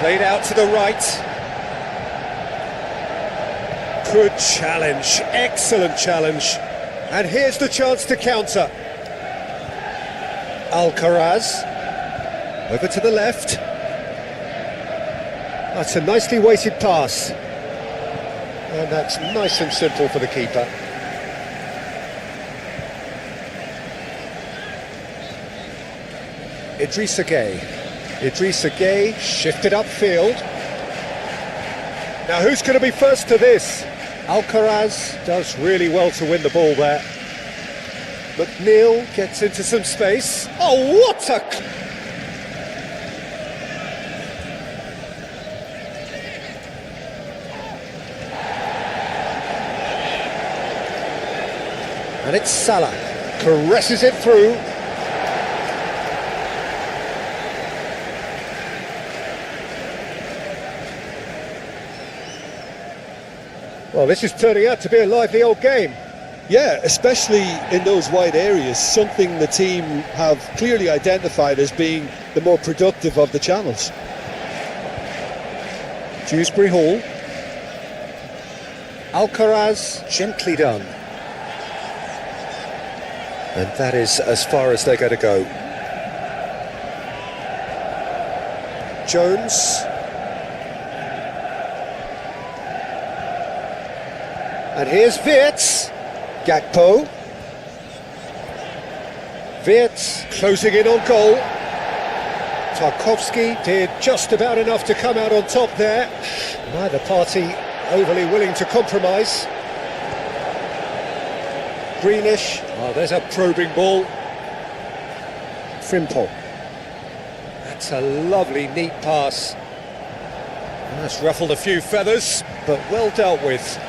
Played out to the right. Good challenge, excellent challenge. And here's the chance to counter. Alcaraz, over to the left. That's a nicely weighted pass. And that's nice and simple for the keeper. Idrissa Gueye shifted upfield. Now who's going to be first to this? Alcaraz does really well to win the ball there. McNeil gets into some space. Oh, what a... And it's Salah, caresses it through. Well, this is turning out to be a lively old game. Yeah, especially in those wide areas, something the team have clearly identified as being the more productive of the channels. Dewsbury Hall. Alcaraz, gently done. And that is as far as they're going to go. Jones. And here's Wirtz. Gakpo. Wirtz closing in on goal. Tarkowski did just about enough to come out on top there. Neither party overly willing to compromise. Greenish. Oh, there's a probing ball. Frimpong. That's a lovely, neat pass. That's ruffled a few feathers, but well dealt with.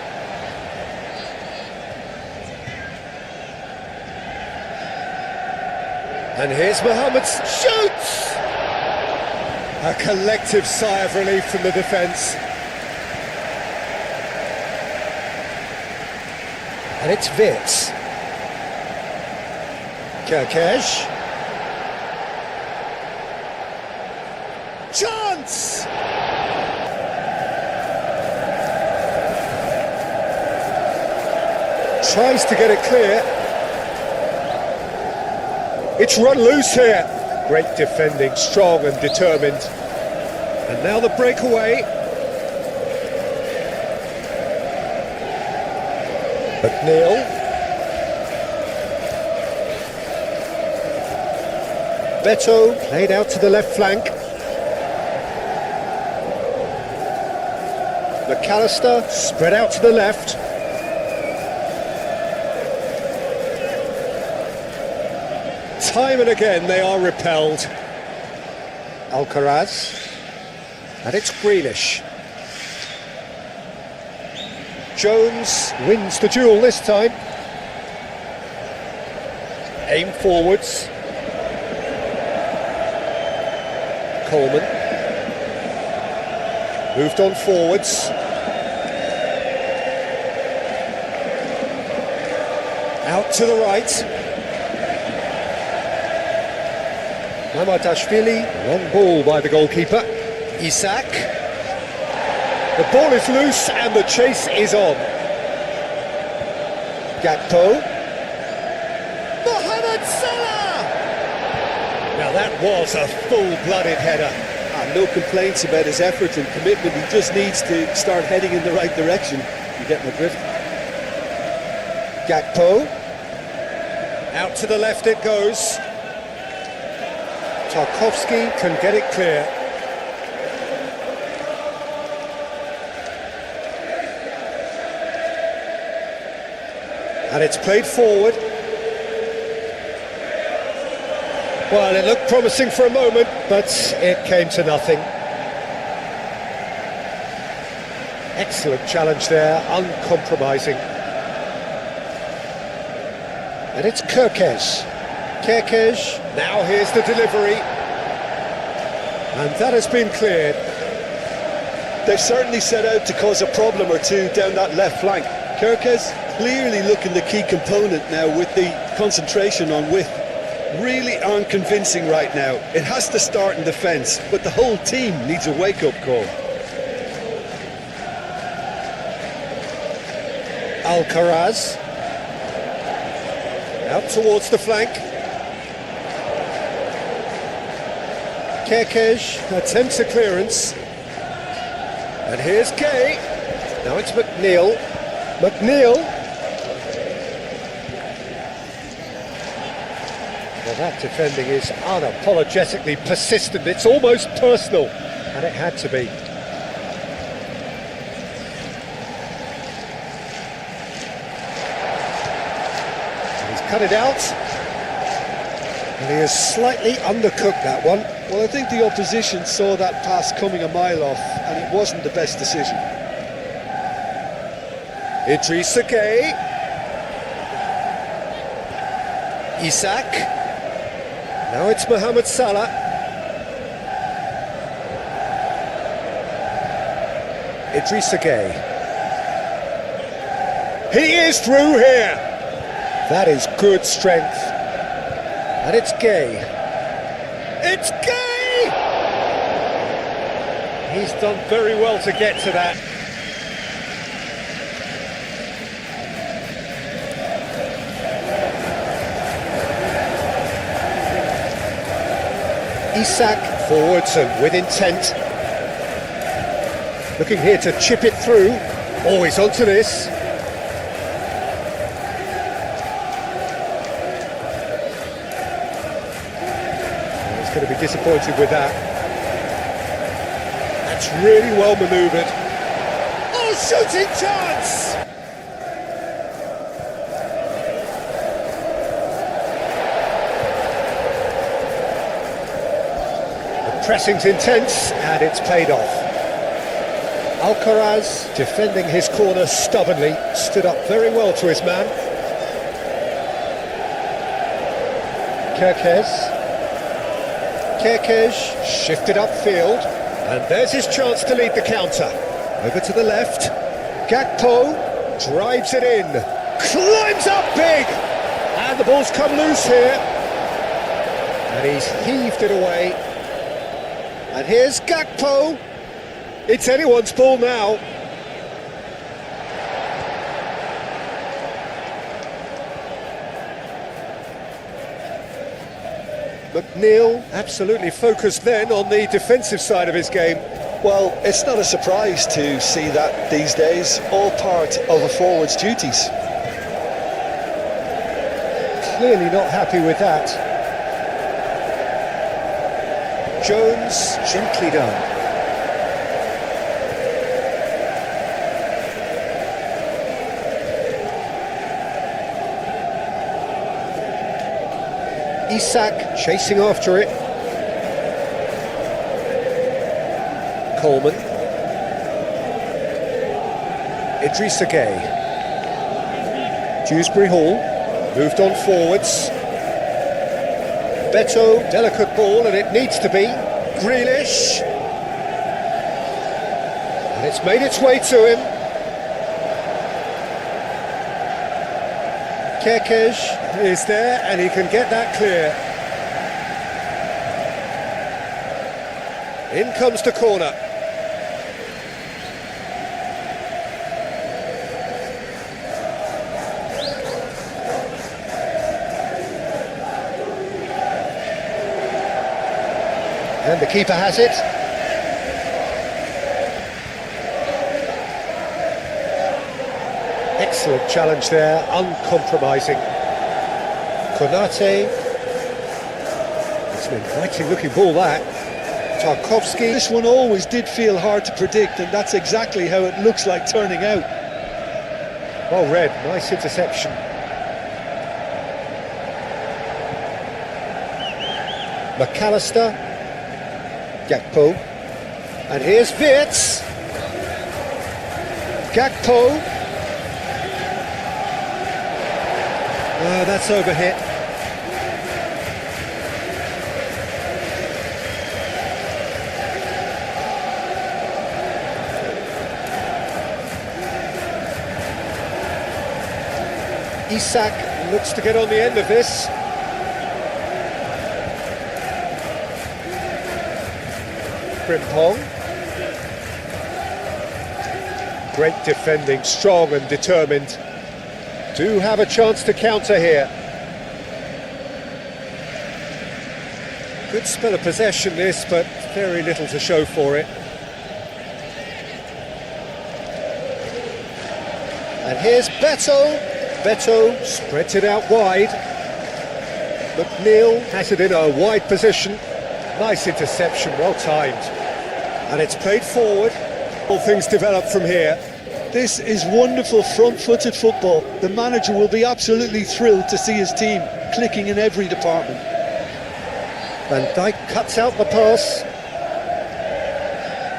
And here's Mohamed, shoots! A collective sigh of relief from the defence. And it's Wirtz. Kerkez. Chance! Tries to get it clear. It's run loose here. Great defending, strong and determined. And now the breakaway. McNeil. Beto played out to the left flank. McAllister spread out to the left. Time and again they are repelled. Alcaraz. And it's Greenish. Jones wins the duel this time. Aim forwards. Coleman. Moved on forwards. Out to the right. Mamadashvili, long ball by the goalkeeper. Isak. The ball is loose and the chase is on. Gakpo. Mohamed Salah! Now that was a full-blooded header. No complaints about his effort and commitment. He just needs to start heading in the right direction. You get my drift. Gakpo. Out to the left it goes. Tarkowski can get it clear. And it's played forward. Well, it looked promising for a moment, but it came to nothing. Excellent challenge there, uncompromising. And it's Kerkez. Kerkez, now here's the delivery. And that has been cleared. They've certainly set out to cause a problem or two down that left flank. Kerkez clearly looking the key component now with the concentration on width. really aren't convincing right now. It has to start in defence, but the whole team needs a wake-up call. Alcaraz. Out towards the flank. Kerkez attempts a clearance. And here's Gay. Now it's McNeil. McNeil. Well, that defending is unapologetically persistent. It's almost personal. And it had to be. Cut it out, and he has slightly undercooked that one. Well, I think the opposition saw that pass coming a mile off, and it wasn't the best decision. Idrissa Gueye. Isak. Now it's Mohamed Salah. Idrissa Gueye. He is through here. That is good strength. And it's Gay. It's Gay! He's done very well to get to that. Isak forwards and with intent. Looking here to chip it through. Always onto this. Going to be disappointed with that. That's really well manoeuvred. Oh, shooting chance! The pressing's intense and it's paid off. Alcaraz, defending his corner stubbornly, stood up very well to his man. Kerkez. Kerkez shifted upfield, and there's his chance to lead the counter. Over to the left, Gakpo drives it in, climbs up big, and the ball's come loose here, and he's heaved it away. And here's Gakpo. It's anyone's ball now. McNeil absolutely focused then on the defensive side of his game. Well, it's not a surprise to see that these days, all part of a forward's duties. Clearly not happy with that. Jones, gently done. Isak chasing after it. Coleman. Idrissa Gueye. Dewsbury Hall moved on forwards. Beto, delicate ball, and it needs to be. Grealish. And it's made its way to him. Kerkez is there, and he can get that clear. In comes the corner. And the keeper has it. Excellent challenge there, uncompromising. Konate. It's an inviting looking ball, that. Tarkovsky. This one always did feel hard to predict, and that's exactly how it looks like turning out. Well read, nice interception. McAllister. Gakpo. And here's Wirtz. Gakpo. That's overhit. Isak looks to get on the end of this. Frimpong. Great defending, strong and determined. Do have a chance to counter here. Good spell of possession this, but very little to show for it. And here's Beto. Beto spreads it out wide. McNeil has it in a wide position. Nice interception, well timed. And it's played forward. All things develop from here. This is wonderful front-footed football. The manager will be absolutely thrilled to see his team clicking in every department. Van Dijk cuts out the pass.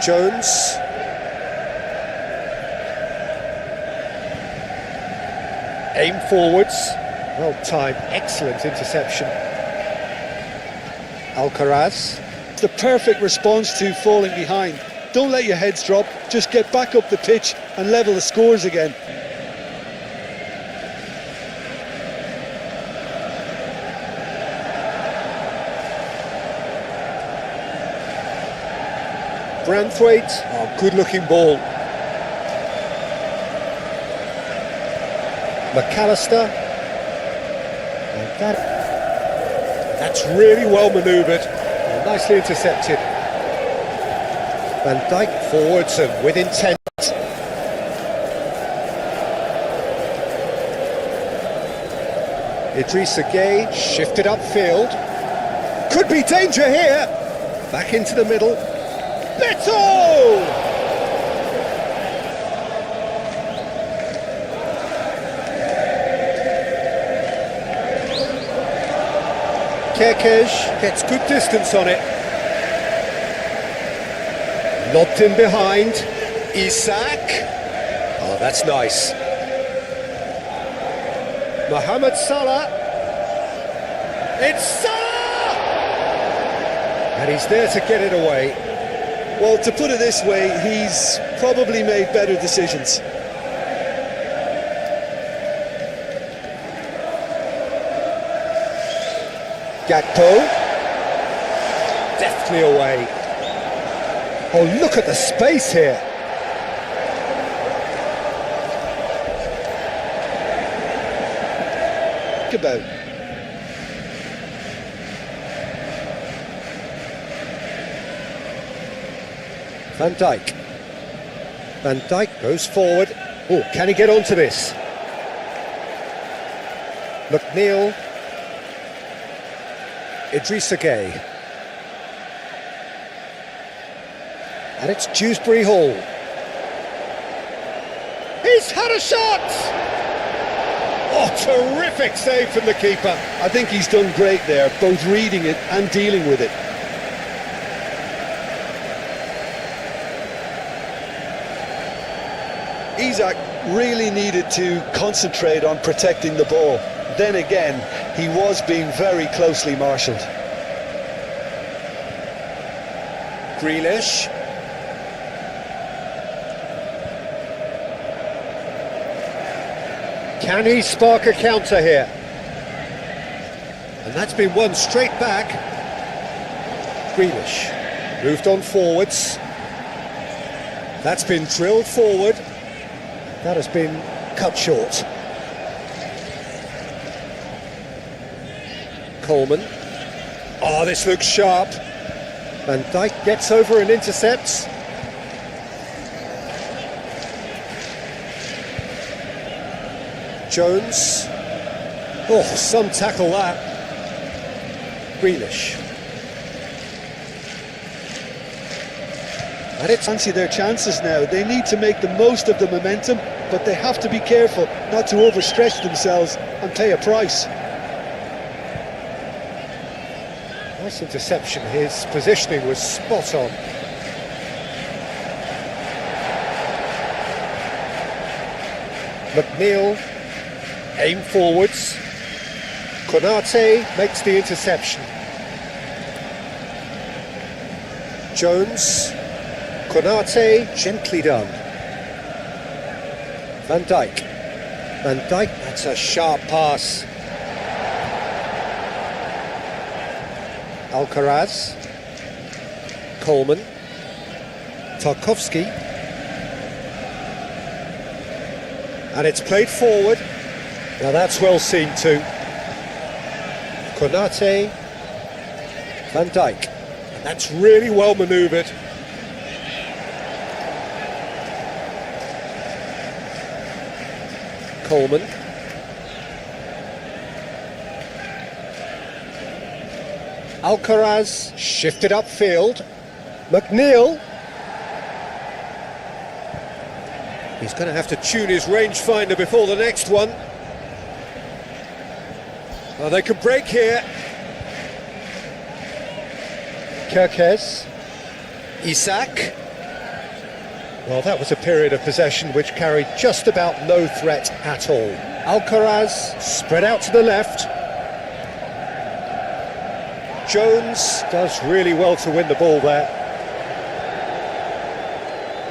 Jones. Aim forwards. Well timed, excellent interception. Alcaraz. The perfect response to falling behind. Don't let your heads drop, just get back up the pitch and level the scores again. Branthwaite, oh, good looking ball. McAllister. And that's really well manoeuvred, and nicely intercepted. Van Dijk forwards and with intent. Idrissa Gueye shifted upfield. Could be danger here. Back into the middle. Beto! Kekej gets good distance on it. Lobbed in behind. Isak. Oh, that's nice. Mohamed Salah. It's Salah! And he's there to get it away. Well, to put it this way, he's probably made better decisions. Gakpo. Deftly away. Oh, look at the space here. Think about. Van Dijk. Van Dijk goes forward. Oh, can he get onto this? McNeil. Idrissa Gueye. And it's Dewsbury Hall. He's had a shot! Oh, terrific save from the keeper. I think he's done great there, both reading it and dealing with it. Isak really needed to concentrate on protecting the ball. Then again, he was being very closely marshalled. Grealish. Can he spark a counter here? And that's been won straight back. Grealish moved on forwards. That's been drilled forward. That has been cut short. Coleman. Oh, this looks sharp. Van Dijk gets over and intercepts. Jones. Oh, some tackle that. Grealish. And it's fancy their chances now. They need to make the most of the momentum, but they have to be careful not to overstretch themselves and pay a price. Nice interception. His positioning was spot on. McNeil. Aim forwards. Konate makes the interception. Jones. Konate, gently done. Van Dijk. Van Dijk, that's a sharp pass. Alcaraz. Coleman. Tarkovsky. And it's played forward. Now that's well seen too. Konate, Van Dijk. And that's really well manoeuvred. Coleman. Alcaraz shifted upfield. McNeil. He's going to have to tune his rangefinder before the next one. Oh, they could break here. Kerkez. Isak. Well, that was a period of possession which carried just about no threat at all. Alcaraz spread out to the left. Jones does really well to win the ball there.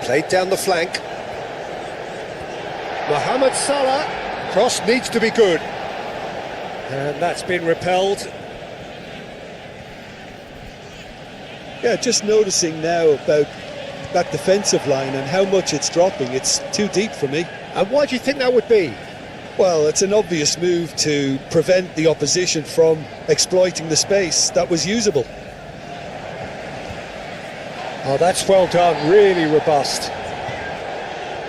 Played down the flank. Mohamed Salah. Cross needs to be good. And that's been repelled. Yeah, just noticing now about that defensive line and how much it's dropping. It's too deep for me. And why do you think that would be? Well, it's an obvious move to prevent the opposition from exploiting the space that was usable. Oh, that's well done, really robust.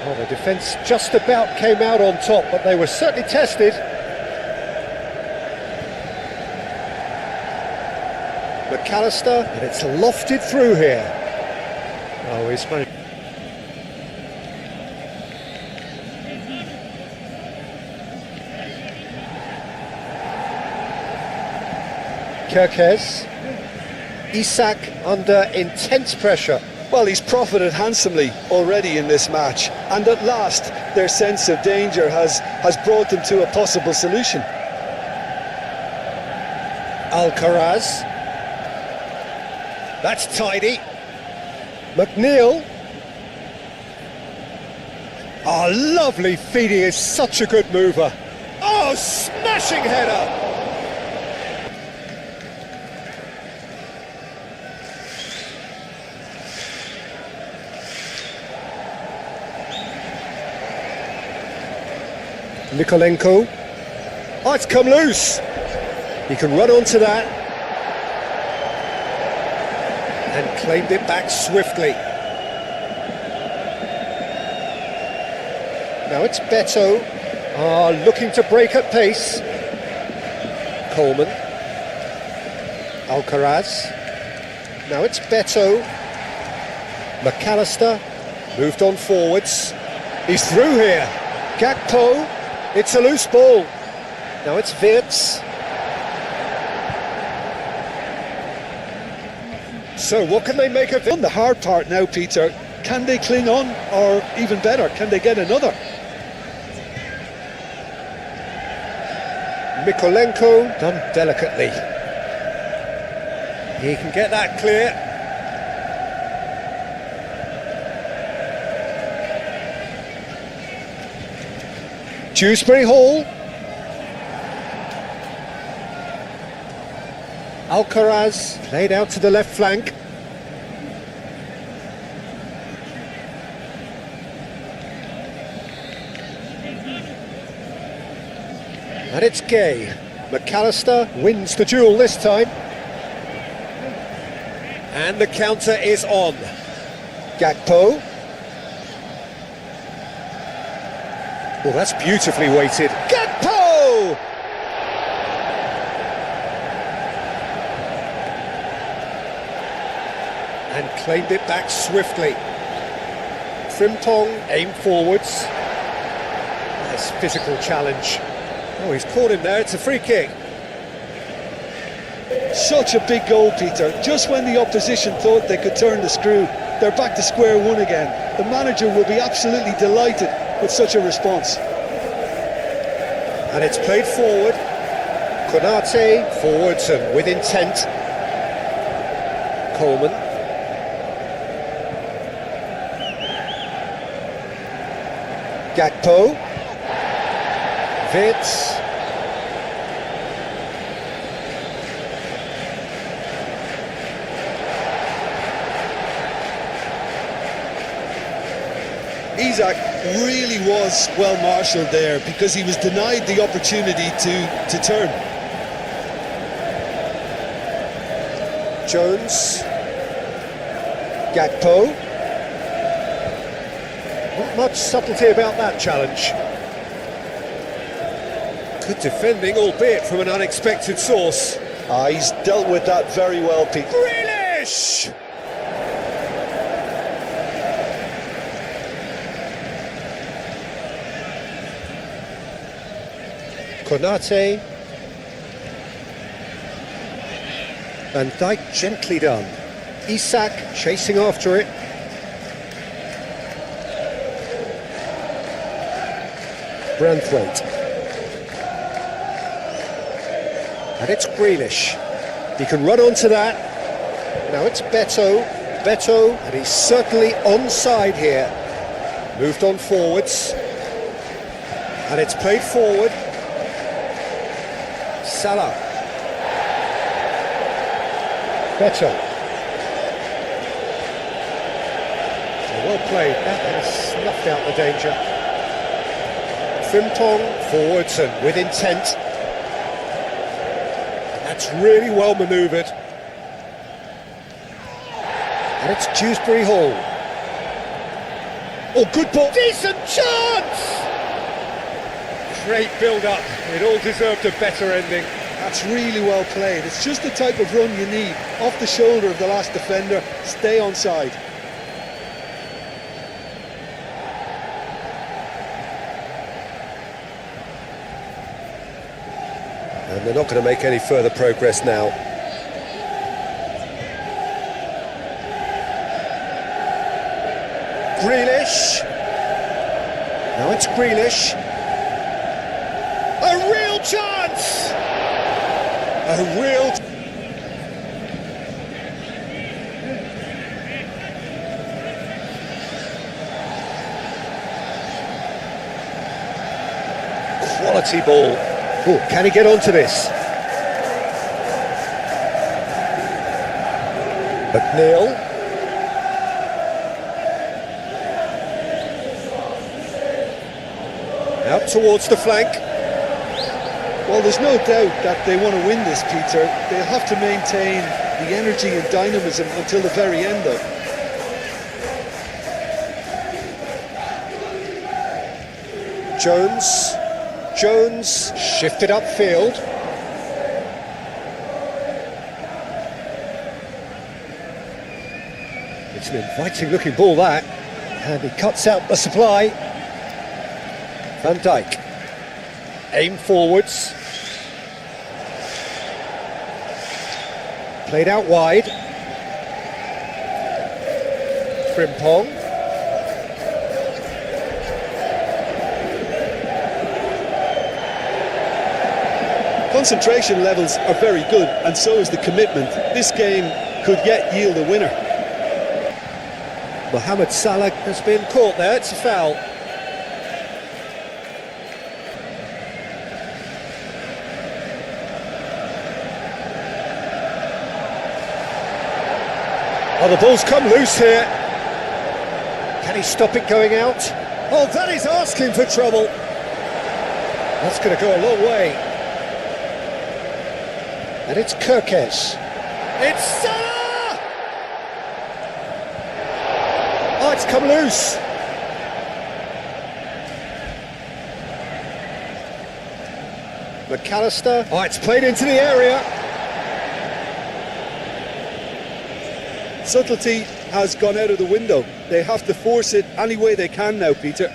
Oh, the defence just about came out on top, but they were certainly tested. McAllister, and it's lofted through here. Oh, he's managed. Kerkez. Isak under intense pressure. Well, he's profited handsomely already in this match, and at last their sense of danger has brought them to a possible solution. Alcaraz. That's tidy. McNeil. Oh, lovely feed, he is such a good mover. Oh, smashing header! Nikolenko. Oh, it's come loose. He can run onto that. And claimed it back swiftly. Now it's Beto. Looking to break at pace. Coleman. Alcaraz. Now it's Beto. McAllister. Moved on forwards. He's through here. Gakpo. It's a loose ball. Now it's Wirtz. So what can they make of it? On the hard part now, Peter, can they cling on, or even better, can they get another? Mikolenko, done delicately. He can get that clear. Dewsbury Hall. Alcaraz played out to the left flank. And it's Gay. McAllister wins the duel this time. And the counter is on. Gakpo. Well, that's beautifully weighted. Gakpo! And claimed it back swiftly. Frimpong aimed forwards. Nice physical challenge. Oh, he's caught him there, it's a free kick. Such a big goal, Peter. Just when the opposition thought they could turn the screw, they're back to square one again. The manager will be absolutely delighted with such a response. And it's played forward. Konate forwards and with intent. Coleman. Gakpo. Wirtz. Isak really was well marshalled there because he was denied the opportunity to turn. Jones. Gakpo. Not much subtlety about that challenge. Good defending, albeit from an unexpected source. He's dealt with that very well, Pete. Grealish! Konate. Van Dijk gently done. Isak chasing after it. Branthwaite. And it's Grealish. He can run onto that. Now it's Beto. Beto, and he's certainly onside here. Moved on forwards. And it's played forward. Salah. Beto. Well played. That has snuffed out the danger. Frimpong forwards and with intent. That's really well manoeuvred. And it's Dewsbury Hall. Oh, good ball. Decent chance! Great build-up. It all deserved a better ending. That's really well played. It's just the type of run you need. Off the shoulder of the last defender, stay onside. And they're not going to make any further progress now. Grealish. Now it's Grealish. A real chance! A real... Quality ball. Oh, can he get onto this? McNeil. Out towards the flank. Well, there's no doubt that they want to win this, Peter. They'll have to maintain the energy and dynamism until the very end, though. Jones shifted upfield. It's an inviting looking ball, that. And he cuts out the supply. Van Dijk. Aim forwards. Played out wide. Frimpong. Concentration levels are very good, and so is the commitment. This game could yet yield a winner. Mohamed Salah has been caught there, it's a foul. Oh, the ball's come loose here. Can he stop it going out? Oh, that is asking for trouble. That's going to go a long way. And it's Kirkes. It's Salah! Oh, it's come loose. McAllister. Oh, it's played into the area. Subtlety has gone out of the window. They have to force it any way they can now, Peter.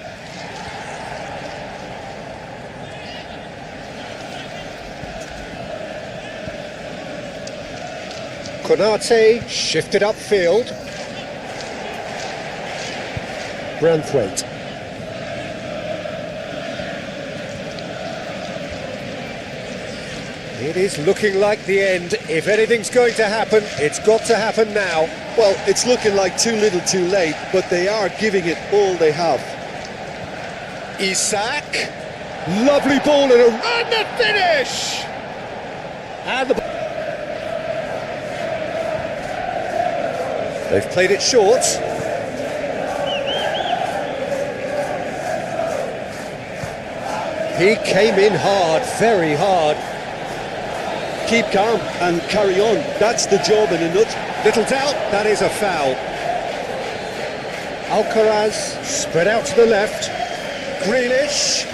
Konate shifted upfield. Branthwaite. It is looking like the end. If anything's going to happen, it's got to happen now. Well, it's looking like too little too late, but they are giving it all they have. Isak. Lovely ball and the finish! And they've played it short. He came in hard, very hard. Keep calm and carry on. That's the job in a nutshell. Little doubt, that is a foul. Alcaraz spread out to the left. Grealish.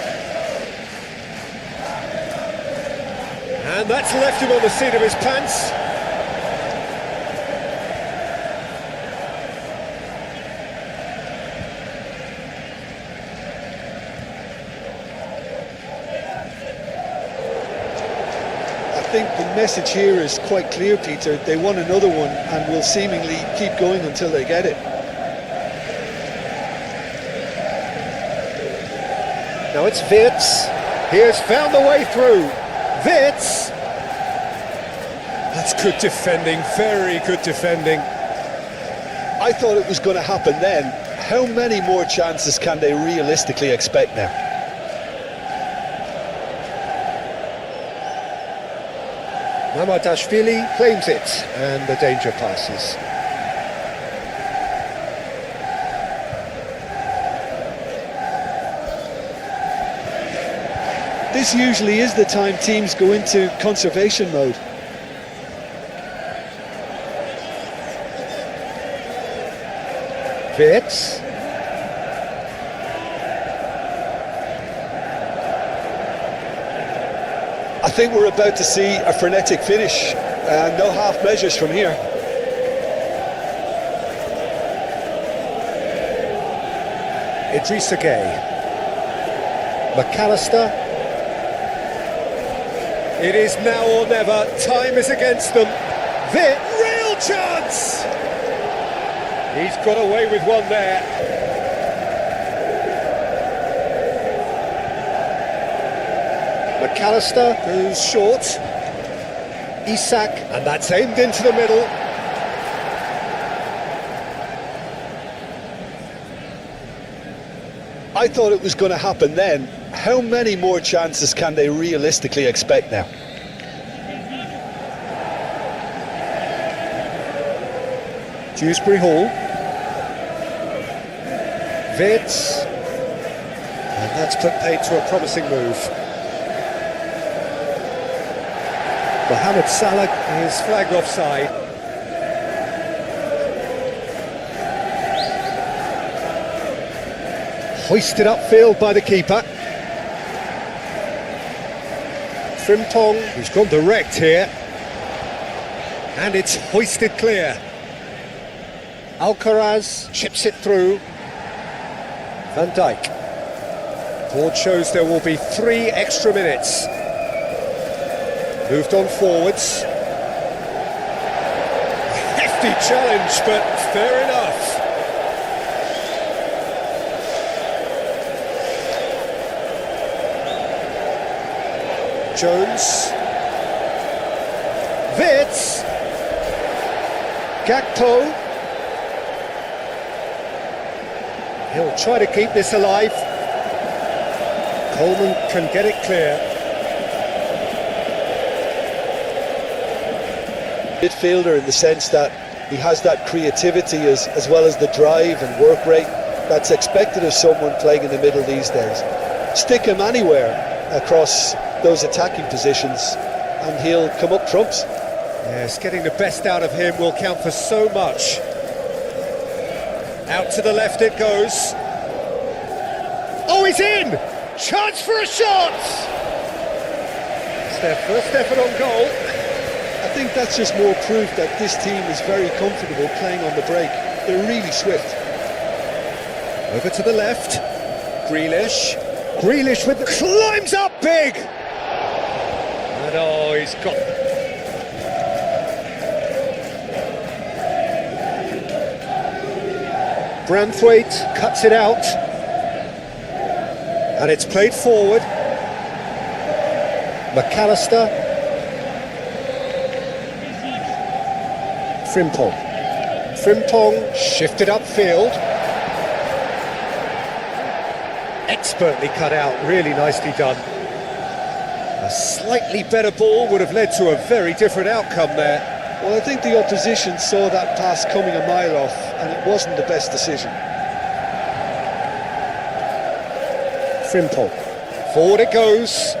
And that's left him on the seat of his pants. I think the message here is quite clear, Peter. They want another one and will seemingly keep going until they get it. Now it's Wirtz. He has found the way through. Wirtz. That's good defending, very good defending. I thought it was going to happen then. How many more chances can they realistically expect now? Mamadashvili claims it, and the danger passes. This usually is the time teams go into conservation mode. Wirtz. I think we're about to see a frenetic finish, and no half measures from here. Idrissa Gueye. McAllister. It is now or never. Time is against them. Real chance! He's got away with one there. McAllister goes short. Isak, and that's aimed into the middle. I thought it was going to happen then. How many more chances can they realistically expect now? Dewsbury Hall. Wirtz. And that's put paid to a promising move. Mohamed Salah is flagged offside. Hoisted upfield by the keeper. Frimpong, who's gone direct here. And it's hoisted clear. Alcaraz chips it through. Van Dijk. Board shows there will be 3 extra minutes. Moved on forwards. A hefty challenge, but fair enough. Jones. Wirtz. Gakpo. He'll try to keep this alive. Coleman can get it clear. Midfielder in the sense that he has that creativity as well as the drive and work rate that's expected of someone playing in the middle these days. Stick him anywhere across those attacking positions and he'll come up trumps. Yes, getting the best out of him will count for so much. Out to the left it goes. Oh, he's in! Chance for a shot! It's their first effort on goal. I think that's just more proof that this team is very comfortable playing on the break. They're really swift. Over to the left. Grealish. Grealish with the... climbs up big! And oh, he's got... Branthwaite cuts it out. And it's played forward. McAllister. Frimpong. Frimpong shifted upfield. Expertly cut out, really nicely done. A slightly better ball would have led to a very different outcome there. Well, I think the opposition saw that pass coming a mile off and it wasn't the best decision. Frimpong. Forward it goes.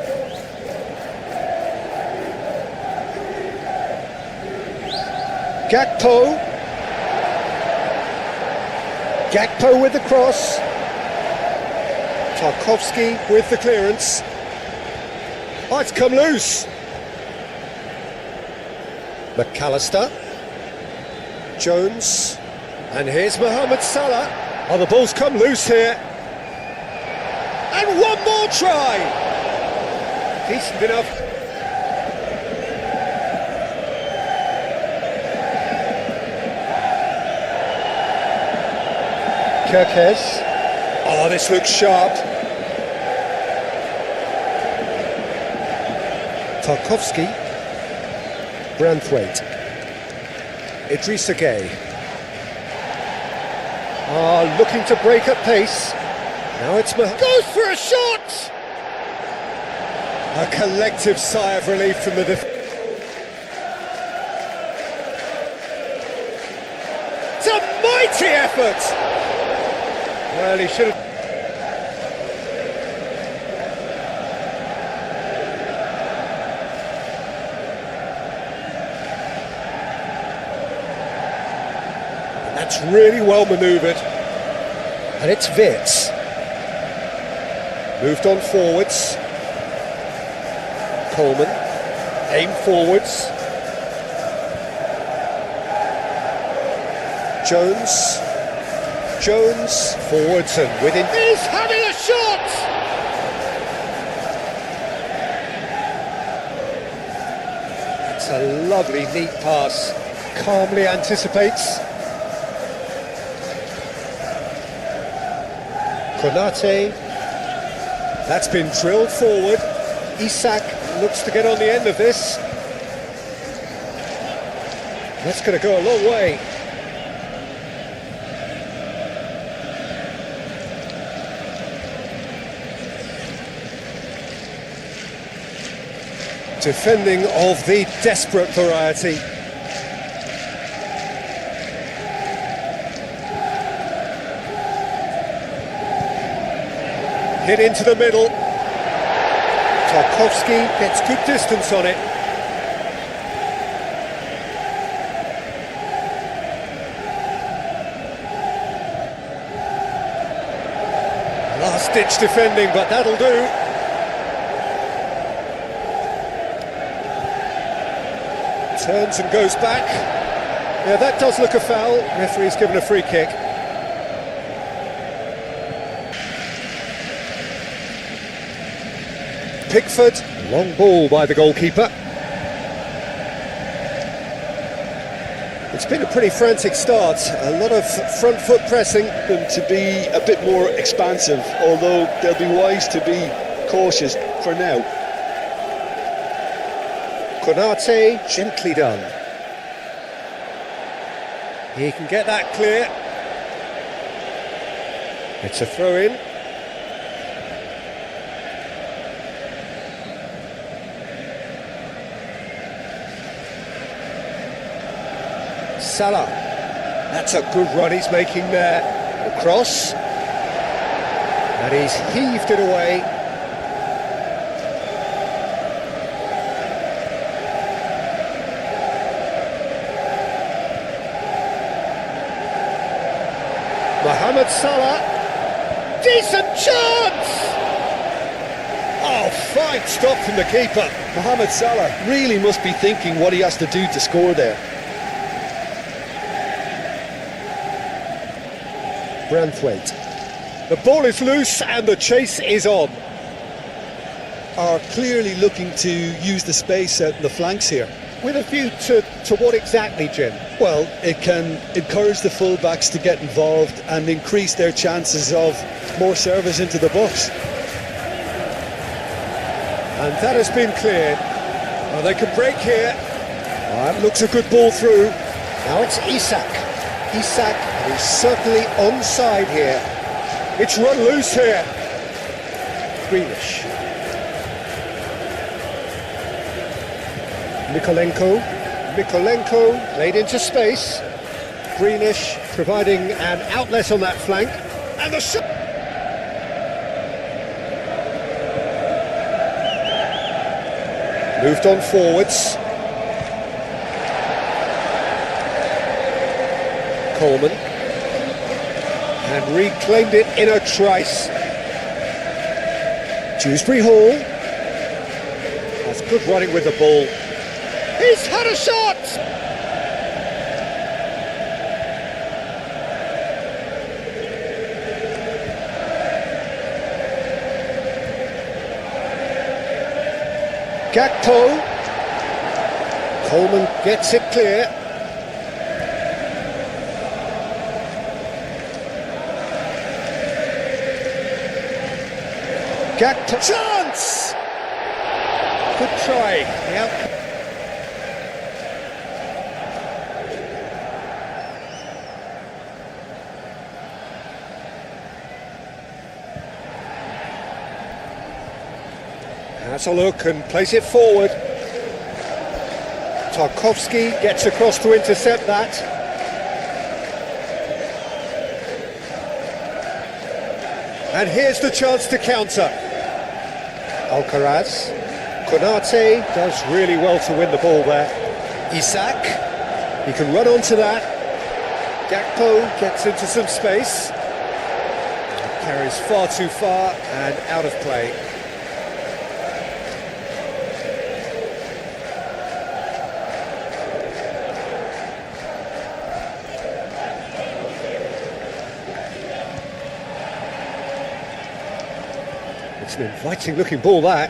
Gakpo with the cross. Tarkowski with the clearance. Oh, it's come loose. McAllister. Jones. And here's Mohamed Salah. Oh, the ball's come loose here. And one more try. Decent enough. Kirkes. Oh, this looks sharp. Tarkowski. Branthwaite. Idrissa Gueye. Ah, looking to break at pace. Now it's goes for a shot! A collective sigh of relief from the It's a mighty effort! Well, he should have... And that's really well manoeuvred. And it's Wits. Moved on forwards. Coleman. Aim forwards. Jones. Forwards and within. He's having a shot! It's a lovely, neat pass. Calmly anticipates. Konate. That's been drilled forward. Isak looks to get on the end of this. That's going to go a long way. Defending of the desperate variety. Hit into the middle. Tarkowski gets good distance on it. Last-ditch defending, but that'll do. Turns and goes back. Yeah, that does look a foul. Referee's given a free kick. Pickford, long ball by the goalkeeper. It's been a pretty frantic start, a lot of front foot pressing. Them to be a bit more expansive, although they'll be wise to be cautious for now. Konate, gently done. He can get that clear. It's a throw-in. Salah. That's a good run he's making there. The cross. And he's heaved it away. Mohamed Salah, decent chance! Oh, fine stop from the keeper. Mohamed Salah really must be thinking what he has to do to score there. Branthwaite. The ball is loose and the chase is on. Are clearly looking to use the space out in the flanks here. With a view to what exactly, Jim? Well, it can encourage the full-backs to get involved and increase their chances of more service into the box. And that has been cleared. Oh, they can break here. Oh, that looks a good ball through. Now it's Isak. Isak is certainly onside here. It's run loose here. Grealish. Mikolenko played into space. Grealish providing an outlet on that flank. And the shot! Moved on forwards. Coleman. And reclaimed it in a trice. Dewsbury Hall. That's good running with the ball. He's had a shot! Gakpo. Coleman gets it clear. Gakpo. Chance! Good try. The outcome. Has a look and plays it forward. Tarkowski gets across to intercept that. And here's the chance to counter. Alcaraz. Konate does really well to win the ball there. Isak. He can run onto that. Gakpo gets into some space. Carries far too far and out of play. It's an inviting looking ball, that.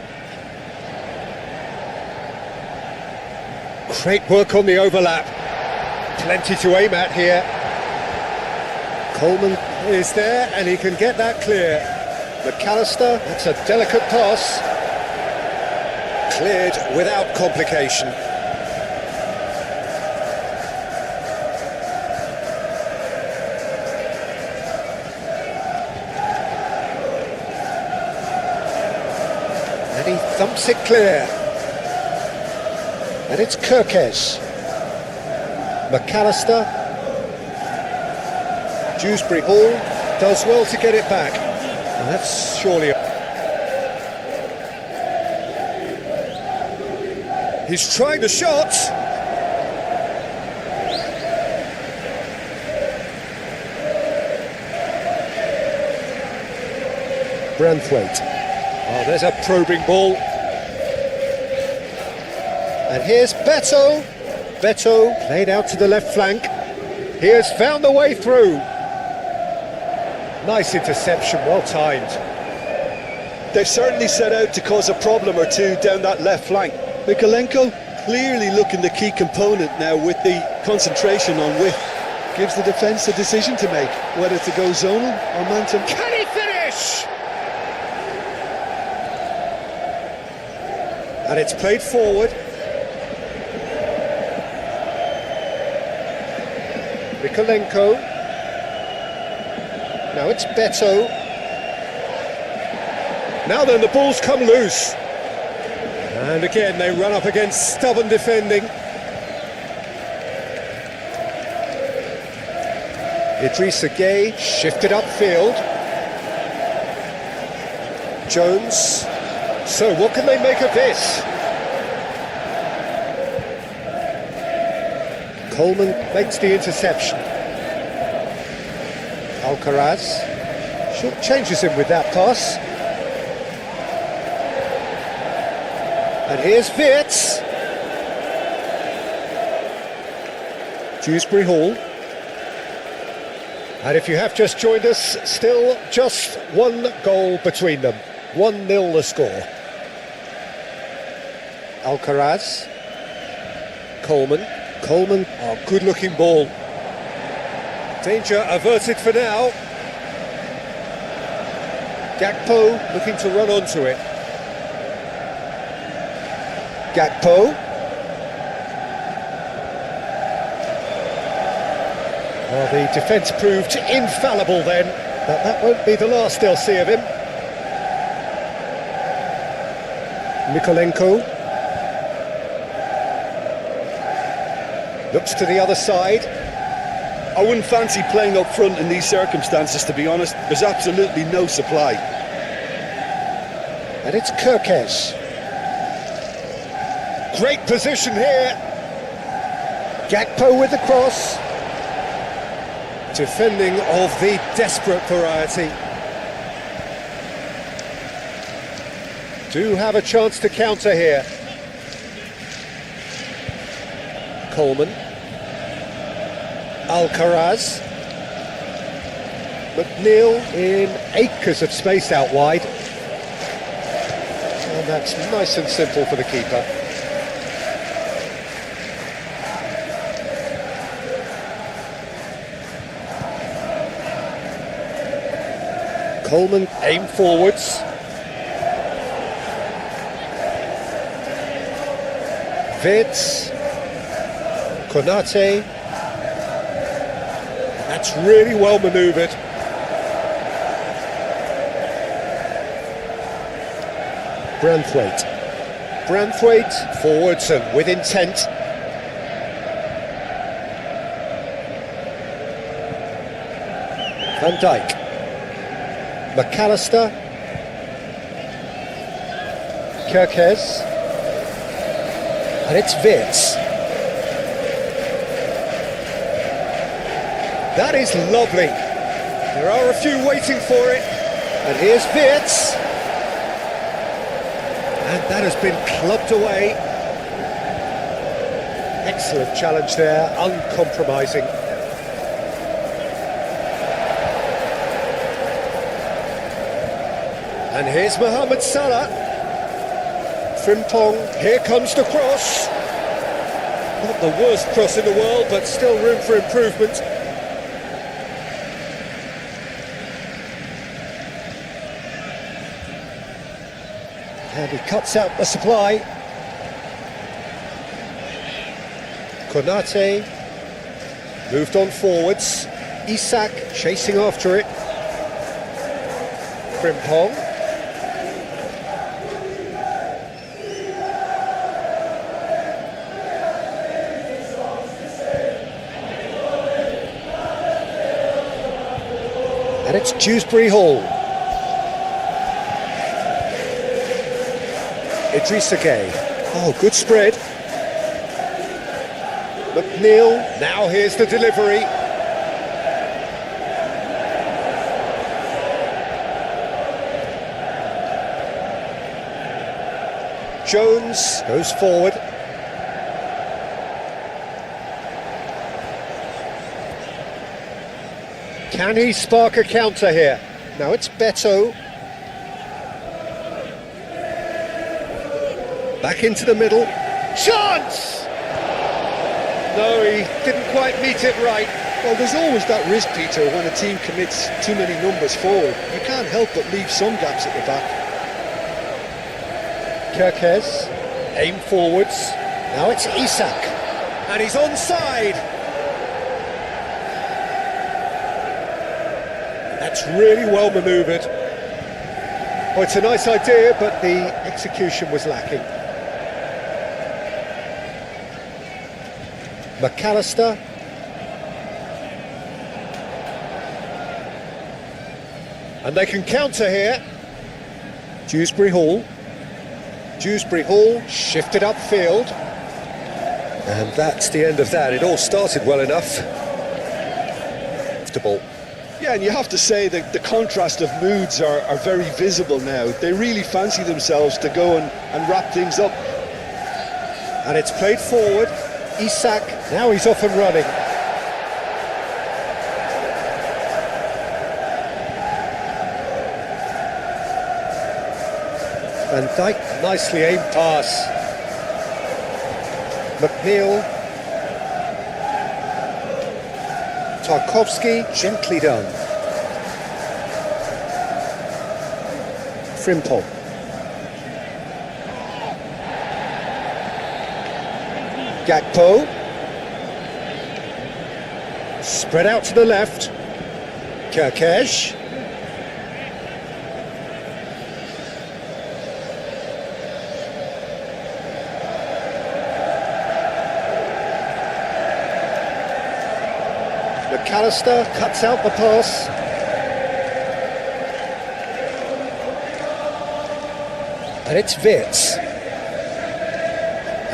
Great work on the overlap. Plenty to aim at here. Coleman is there and he can get that clear. McAllister, that's a delicate pass. Cleared without complication. And he thumps it clear. And it's Kirkes. McAllister. Dewsbury Hall does well to get it back. And that's surely... He's trying the shot. Branthwaite. Oh, there's a probing ball. And here's Beto. Beto played out to the left flank. He has found the way through. Nice interception, well timed. They've certainly set out to cause a problem or two down that left flank. Mikolenko clearly looking the key component now with the concentration on width. Gives the defence a decision to make, whether to go zonal or man-to... Can he finish? And it's played forward. Mikolenko. Now it's Beto. Now then, the ball's come loose. And again, they run up against stubborn defending. Idrissa Gueye shifted upfield. Jones. So what can they make of this? Coleman makes the interception. Alcaraz changes him with that pass. And here's Wirtz. Dewsbury Hall. And if you have just joined us, still just one goal between them. 1-0 the score. Alcaraz. Coleman. Coleman, oh, good looking ball. Danger averted for now. Gakpo looking to run onto it. Gakpo. Well, the defence proved infallible then, but that won't be the last they'll see of him. Mikolenko. Looks to the other side. I wouldn't fancy playing up front in these circumstances, to be honest. There's absolutely no supply. And it's Kirkes. Great position here. Gakpo with the cross. Defending of the desperate variety. Do have a chance to counter here. Coleman. Alcaraz. McNeil in acres of space out wide. And that's nice and simple for the keeper. Coleman aim forwards. Vitz. Konate. That's really well manoeuvred. Branthwaite forwards and with intent. Van Dijk. McAllister. Kirkes. And it's Vitz. That is lovely. There are a few waiting for it. And here's Vitz. And that has been clubbed away. Excellent challenge there, uncompromising. And here's Mohamed Salah. Frimpong, here comes the cross. Not the worst cross in the world, but still room for improvement. And he cuts out the supply. Konate moved on forwards. Isak chasing after it. Frimpong. And it's Dewsbury Hall. Idrissa Gueye. Oh, good spread. McNeil. Now here's the delivery. Jones goes forward. Can he spark a counter here? Now it's Beto. Back into the middle. Chance! No, he didn't quite meet it right. Well, there's always that risk, Peter, when a team commits too many numbers forward. You can't help but leave some gaps at the back. Kirkes, aim forwards. Now it's Isak. And he's onside. That's really well manoeuvred. Oh, it's a nice idea, but the execution was lacking. McAllister. And they can counter here. Dewsbury Hall. Dewsbury Hall shifted upfield. And that's the end of that. It all started well enough. Comfortable. Yeah, and you have to say that the contrast of moods are very visible now. They really fancy themselves to go and wrap things up. And it's played forward. Isak, now he's off and running. Van Dijk, nicely aimed pass. McNeil. Tarkowski, gently done. Frimpong. Gakpo. Spread out to the left. Kirkes. McAllister cuts out the pass. And it's Vitz.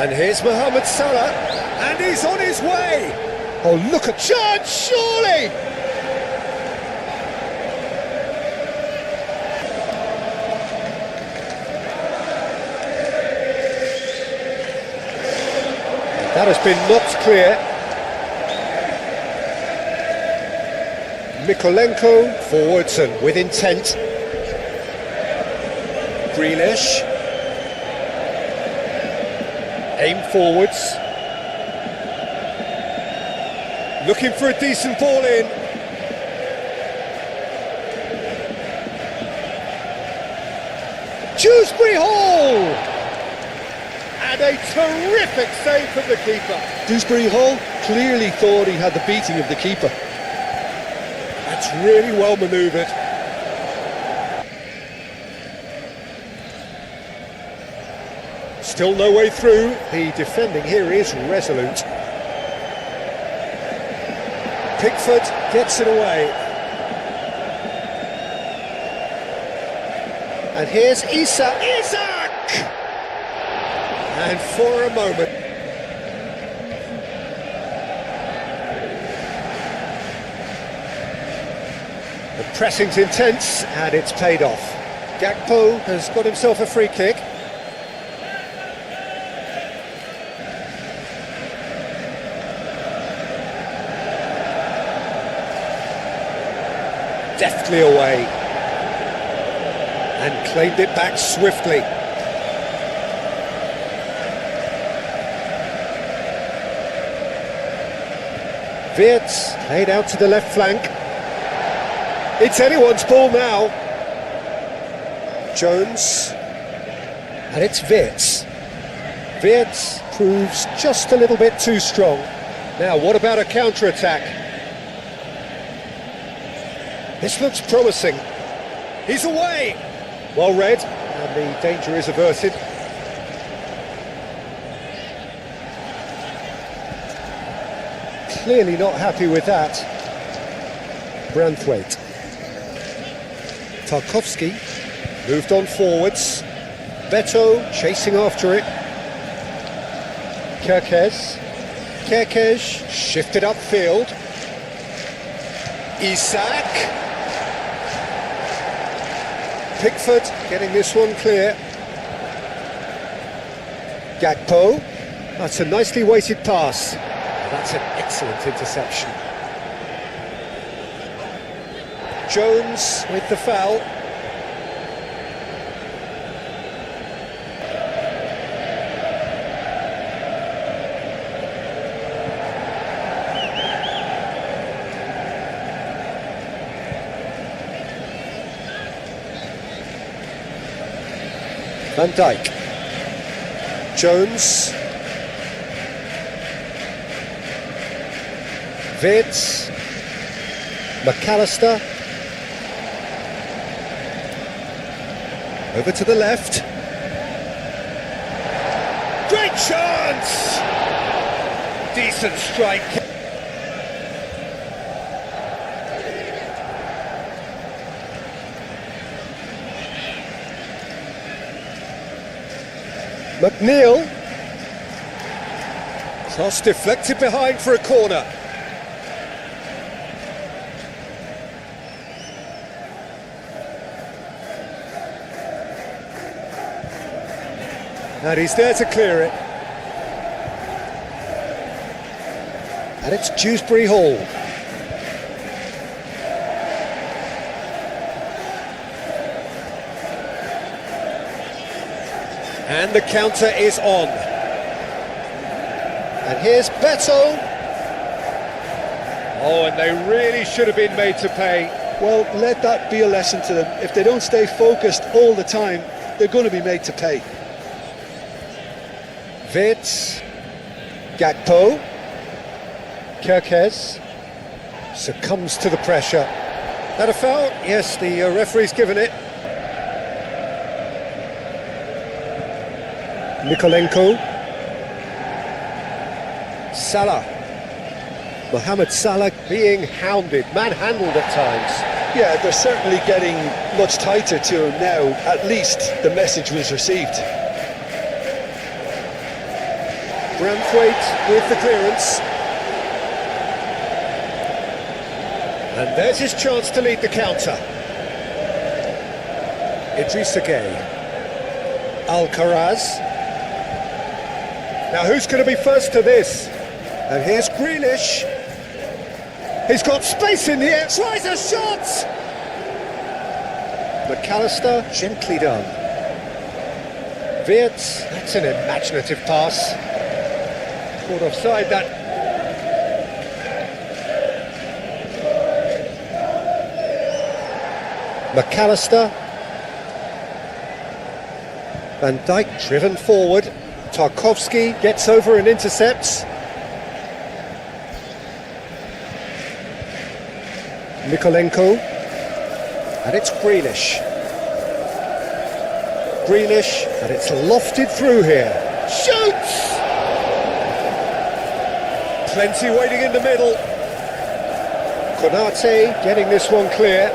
And here's Mohamed Salah, and he's on his way. Oh, look at chance, surely! That has been knocked clear. Mikolenko forwards and with intent. Grealish. Aim forwards. Looking for a decent ball in. Dewsbury Hall! And a terrific save from the keeper. Dewsbury Hall clearly thought he had the beating of the keeper. That's really well manoeuvred. Still no way through. The defending here is resolute. Pickford gets it away. And here's Isaac! And for a moment... The pressing's intense, and it's paid off. Gakpo has got himself a free kick. Deftly away. And claimed it back swiftly. Wirtz played out to the left flank. It's anyone's ball now. Jones. And it's Wirtz. Wirtz proves just a little bit too strong. Now, what about a counter-attack? This looks promising. He's away. Well read, and the danger is averted. Clearly not happy with that. Branthwaite. Tarkowski moved on forwards. Beto chasing after it. Kerkez shifted upfield. Isaac. Pickford getting this one clear. Gakpo. That's a nicely weighted pass. That's an excellent interception. Jones with the foul. Van Dijk. Jones. Wirtz. McAllister. Over to the left. Great chance! Decent strike. McNeil. Cross deflected behind for a corner. And he's there to clear it. And it's Dewsbury Hall. And the counter is on. And here's Beto. Oh, and they really should have been made to pay. Well, let that be a lesson to them. If they don't stay focused all the time, they're going to be made to pay. Wirtz. Gakpo. Kerkez succumbs to the pressure. That a foul? Yes, the referee's given it. Mikolenko. Salah. Mohamed Salah being hounded, manhandled at times. Yeah, they're certainly getting much tighter to him now. At least the message was received. Branthwaite with the clearance. And there's his chance to lead the counter. Idrissa Gueye. Alcaraz. Now who's going to be first to this? And here's Grealish. He's got space in the air, tries a shot! McAllister, gently done. Wirtz, that's an imaginative pass. Caught offside that. McAllister. Van Dijk driven forward. Tarkowski gets over and intercepts. Mikolenko, and it's Grealish. Grealish, and it's lofted through here. Shoots! Plenty waiting in the middle. Konate getting this one clear.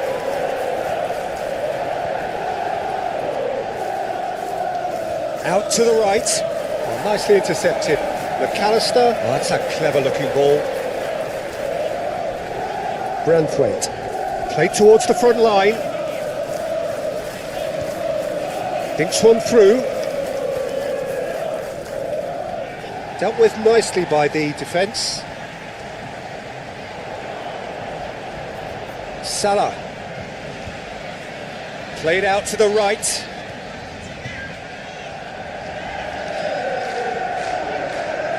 Out to the right. Oh, nicely intercepted. McAllister, oh, that's a clever looking ball. Branthwaite, played towards the front line. Dinks one through. Dealt with nicely by the defence. Salah. Played out to the right.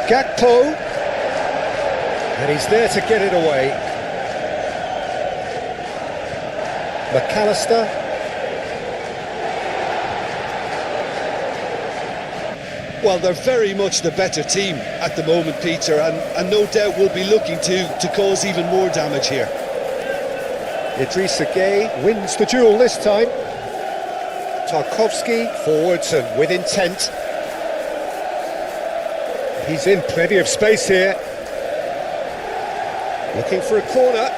Gakpo. And he's there to get it away. McAllister. Well, they're very much the better team at the moment, Peter, and no doubt will be looking to cause even more damage here. Idrissa Gueye wins the duel this time. Tarkowski forwards and with intent. He's in plenty of space here. Looking for a corner.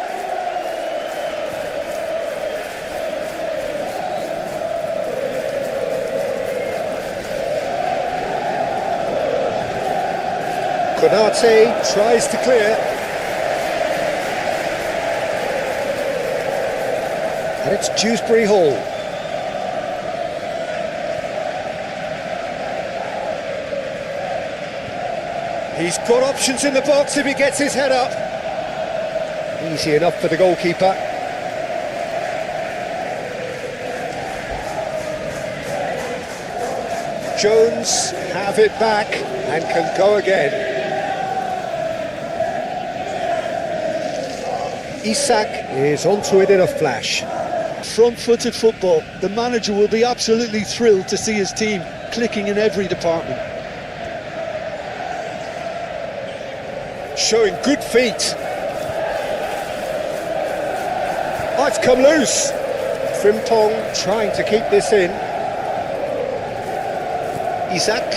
Konate tries to clear. And it's Dewsbury Hall. He's got options in the box if he gets his head up. Easy enough for the goalkeeper. Jones have it back and can go again. Isak is onto it in a flash. Front-footed football. The manager will be absolutely thrilled to see his team clicking in every department. Showing good feet. Oh, it's come loose. Frimpong trying to keep this in. Isak,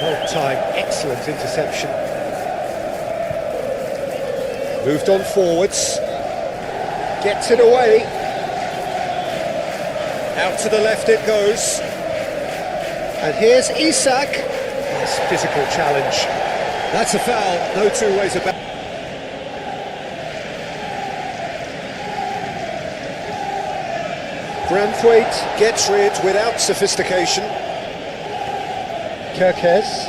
well timed, excellent interception. Moved on forwards. Gets it away. Out to the left it goes. And here's Isak. Nice physical challenge. That's a foul, no two ways about it. Branthwaite gets rid without sophistication. Kerkez.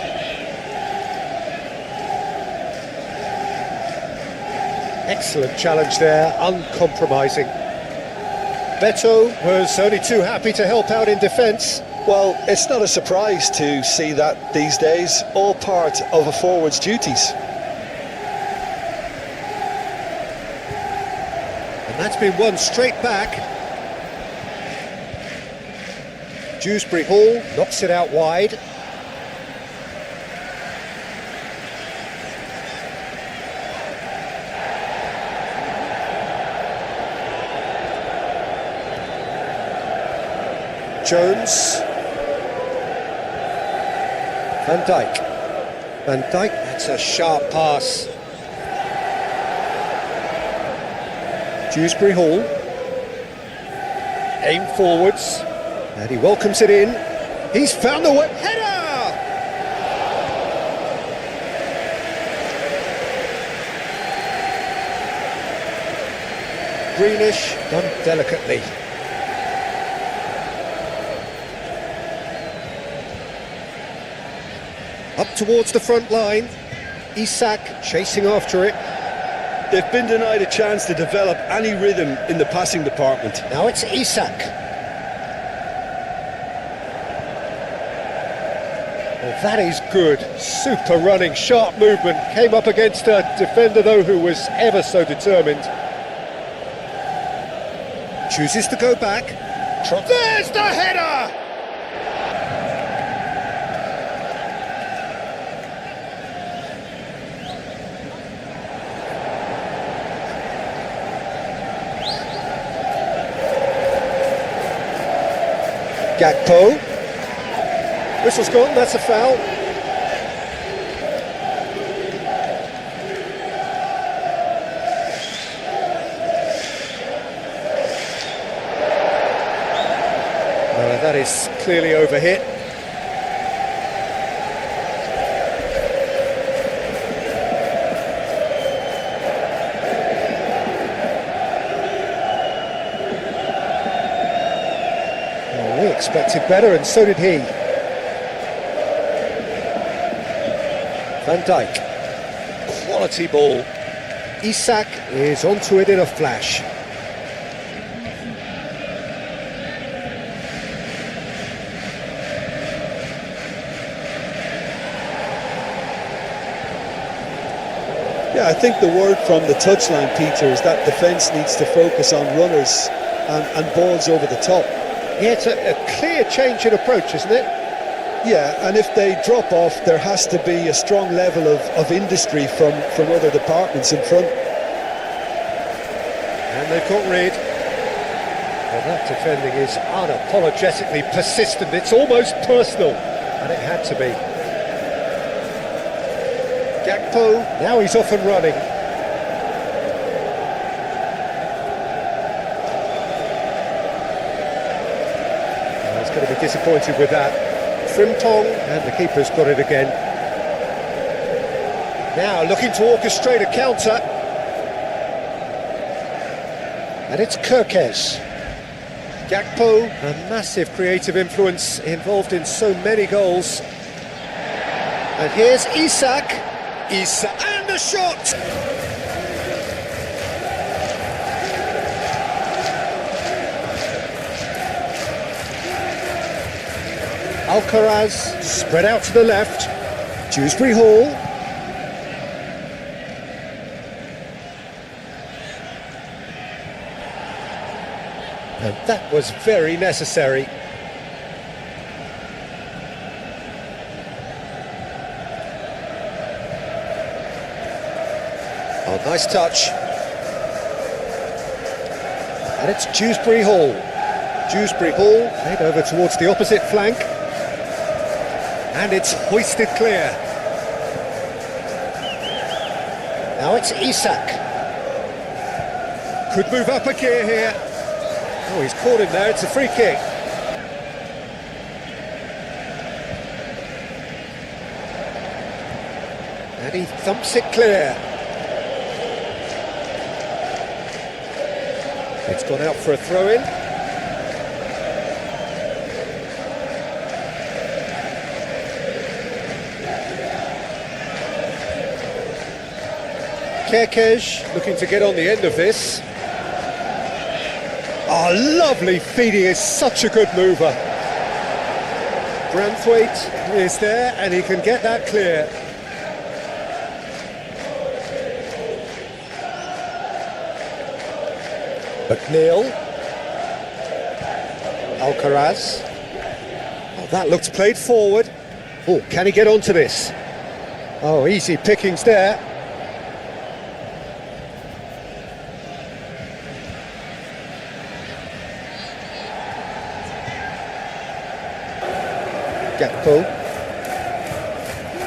Excellent challenge there, uncompromising. Beto was only too happy to help out in defence. Well, it's not a surprise to see that these days, all part of a forward's duties. And that's been won straight back. Dewsbury Hall knocks it out wide. Jones. Van Dijk. Van Dijk, that's a sharp pass. Dewsbury Hall. Aim forwards. And he welcomes it in. He's found the way. Header! Greenish, done delicately. Up towards the front line. Isak chasing after it. They've been denied a chance to develop any rhythm in the passing department. Now it's Isak. Well, that is good. Super running, sharp movement. Came up against a defender, though, who was ever so determined. Chooses to go back. There's the header! Gakpo. Whistle's gone, that's a foul. That is clearly overhit. Well, we expected better, and so did he. Van Dijk. Quality ball. Isak is onto it in a flash. Yeah, I think the word from the touchline, Peter, is that defence needs to focus on runners and balls over the top. Yeah, it's a clear change in approach, isn't it? Yeah, and if they drop off, there has to be a strong level of industry from other departments in front. And they've got rid. Well, that defending is unapologetically persistent. It's almost personal, and it had to be. Gakpo, now he's off and running. He's going to be disappointed with that. Frimtong, and the keeper's got it again. Now looking to orchestrate a counter. And it's Kirkes. Gakpo, a massive creative influence, involved in so many goals. And here's Isak. Isak, and the shot! Alcaraz spread out to the left. Dewsbury Hall. And that was very necessary. Oh, nice touch. And it's Dewsbury Hall. Dewsbury Hall head over towards the opposite flank. And it's hoisted clear. Now it's Isak. Could move up a gear here. Oh, he's caught him there, it's a free kick. And he thumps it clear. It's gone out for a throw-in. Kirkes looking to get on the end of this. Oh, lovely feeding, is such a good mover. Branthwaite is there and he can get that clear. McNeil. Alcaraz. Oh, that looks played forward. Oh, can he get onto this? Oh, easy pickings there. Gakpo.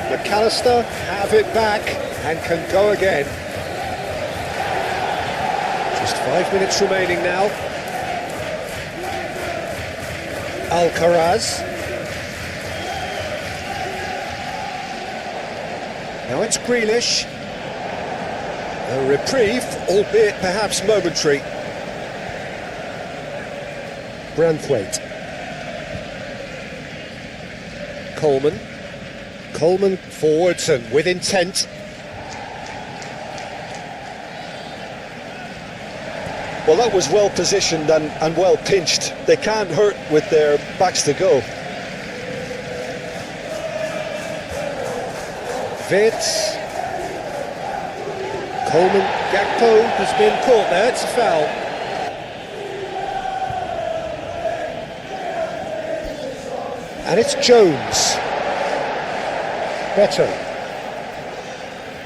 McAllister have it back and can go again. Just 5 minutes remaining now. Alcaraz. Now it's Grealish. A reprieve, albeit perhaps momentary. Branthwaite. Coleman forwards and with intent. Well, that was well positioned and well pinched. They can't hurt with their backs to goal. Vitz. Coleman, Gakpo has been caught there, it's a foul. And it's Jones. Beto.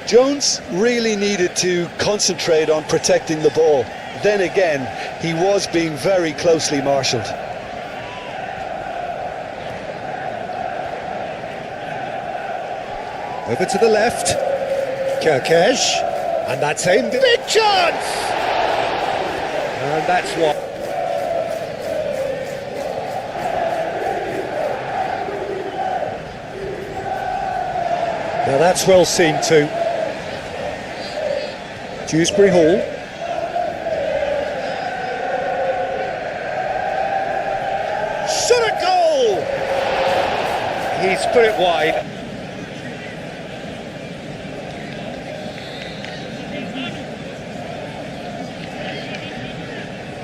Jones really needed to concentrate on protecting the ball. Then again, he was being very closely marshalled. Over to the left. Kirkesh. And that's aimed. Big chance! And that's what. Now that's well seen too. Dewsbury Hall. Shot a goal! He's put it wide.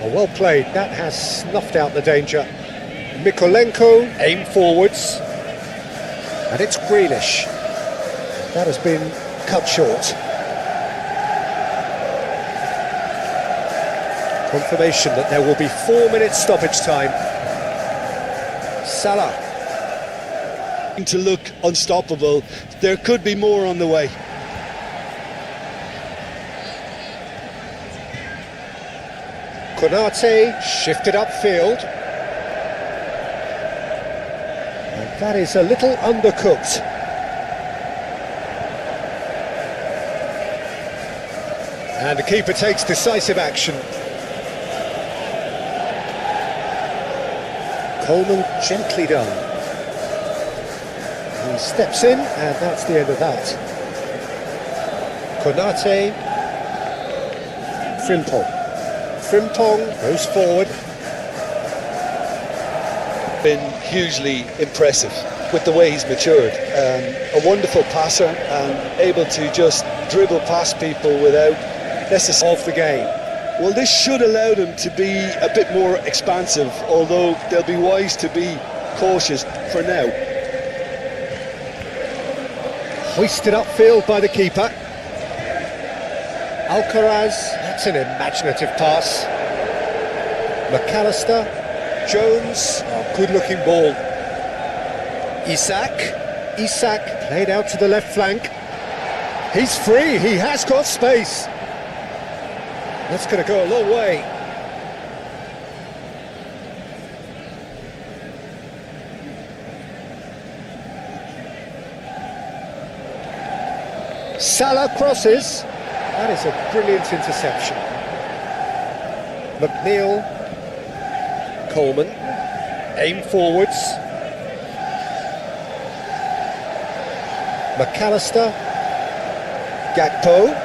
Oh, well played, that has snuffed out the danger. Mikolenko, aim forwards. And it's Grealish. That has been cut short. Confirmation that there will be 4 minutes stoppage time. Salah. To look unstoppable, there could be more on the way. Konate shifted upfield. And that is a little undercooked. And the keeper takes decisive action. Coleman gently done. He steps in, and that's the end of that. Konate. Frimpong goes forward. Been hugely impressive with the way he's matured. A wonderful passer and able to just dribble past people without necessarily Of the game. Well, this should allow them to be a bit more expansive, although they'll be wise to be cautious for now. Hoisted upfield by the keeper. Alcaraz, that's an imaginative pass. McAllister, Jones, good looking ball. Isak played out to the left flank. He's free, he has got space. That's going to go a long way. Salah crosses. That is a brilliant interception. McNeil, Coleman, aim forwards. McAllister, Gakpo.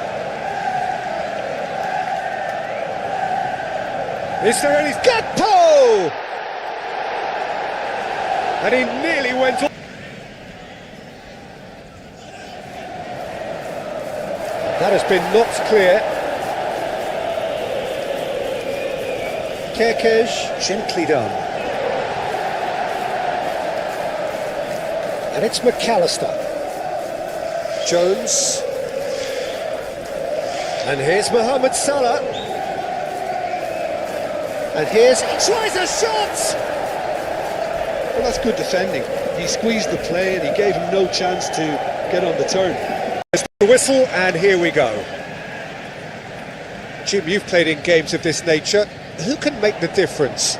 Is there any... Gakpo! And he nearly went off. That has been knocked clear. Kirkesh, gently done. And it's McAllister. Jones. And here's Mohamed Salah. And here's... He tries a shot! Well, that's good defending. He squeezed the play and he gave him no chance to get on the turn. There's the whistle, and here we go. Jim, you've played in games of this nature. Who can make the difference?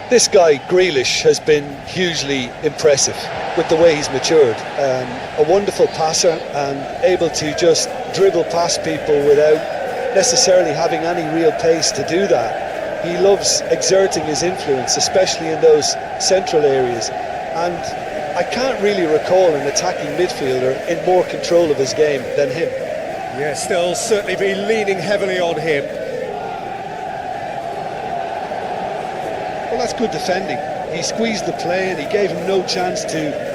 This guy, Grealish, has been hugely impressive with the way he's matured. A wonderful passer and able to just dribble past people without necessarily having any real pace to do that. He loves exerting his influence, especially in those central areas. And I can't really recall an attacking midfielder in more control of his game than him. Yes, they'll certainly be leaning heavily on him. Well, that's good defending. He squeezed the play and he gave him no chance to